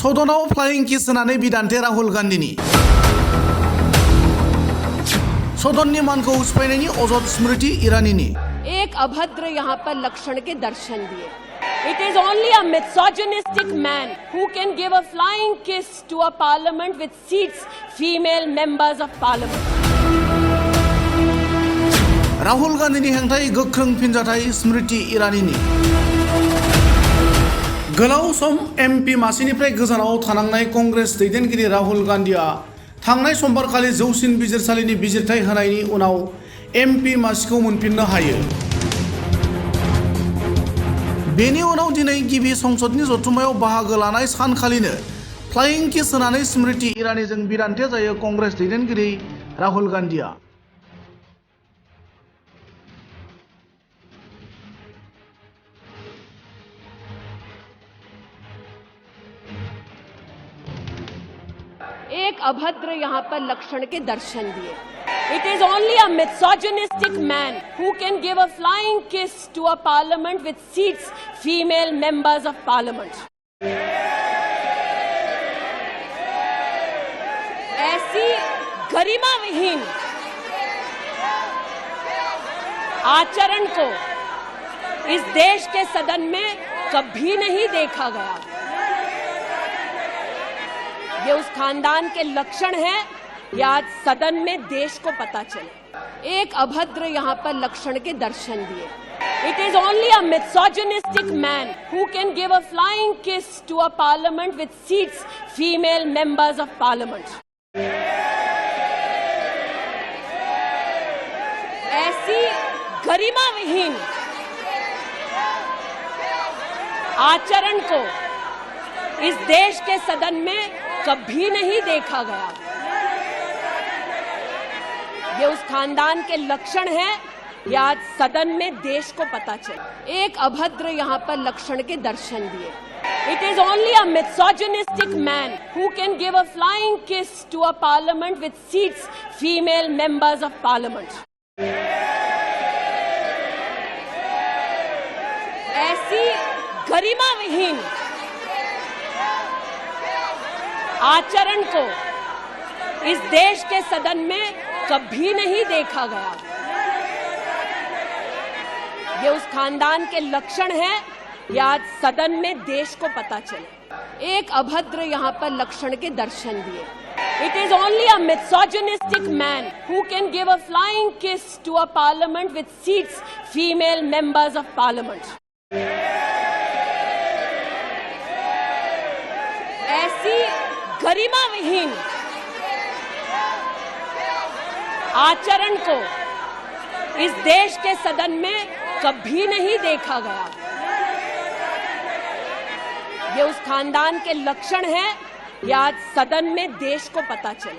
सदनाव फ्लाइं किस होनानै बिदान्थे राहुल गान्धीनि सदननि मानखौ सिफायनायनि अजद स्मृति ईरानीनि एक अभद्र यहाँ पर लक्षण के दर्शन दिए। It is only a misogynistic man who can give a flying kiss to a parliament with seats female members of parliament. Rahul गान्धीनि हेंथायै गोख्रों फिनजाथाय स्मृति ईरानीनि गोलाव सम एमपि मासिनिफ्राय गोजानाव थानांनाय कंग्रेस दैदेनगिरि राहुल गान्धीआ थांनाय समबारखालि जौसिन बिजिरसालिनि बिजिरथाय होनायनि उनाव एमपि मासिखौ मोनफिननो हायो। बेनि उनाव दिनै गिबि संसदनि जथुम्मायाव बाहागो लानाय सानखालिनो फ्लाइं किस होनानै स्मृति ईरानीजों बिदान्थे जायो कंग्रेस दैदेनगिरि राहुल गान्धीआ। एक अभद्र यहाँ पर लक्षण के दर्शन दिए। It is only a misogynistic man who can give a flying kiss to a parliament with seats female members of parliament. ऐसी गरिमा विहीन आचरण को इस देश के सदन में कभी नहीं देखा गया। ये उस खानदान के लक्षण हैं, या आज सदन में देश को पता चले। एक अभद्र यहाँ पर लक्षण के दर्शन दिए। It is only a misogynistic man who can give a flying kiss to a parliament with seats female members of parliament. ऐसी गरिमा विहीन आचरण को इस देश के सदन में कभी नहीं देखा गया। ये उस खानदान के लक्षण हैं, या आज सदन में देश को पता चले। एक अभद्र यहाँ पर लक्षण के दर्शन दिए। It is only a misogynistic man who can give a flying kiss to a parliament with seats female members of parliament. ऐसी गरिमा विहीन आचरण को इस देश के सदन में कभी नहीं देखा गया। ये उस खानदान के लक्षण हैं, या आज सदन में देश को पता चले। एक अभद्र यहाँ पर लक्षण के दर्शन दिए। It is only a misogynistic man who can give a flying kiss to a parliament with seats female members of parliament. ऐसी गरिमा विहीन आचरण को इस देश के सदन में कभी नहीं देखा गया। ये उस खानदान के लक्षण हैं, या आज सदन में देश को पता चले।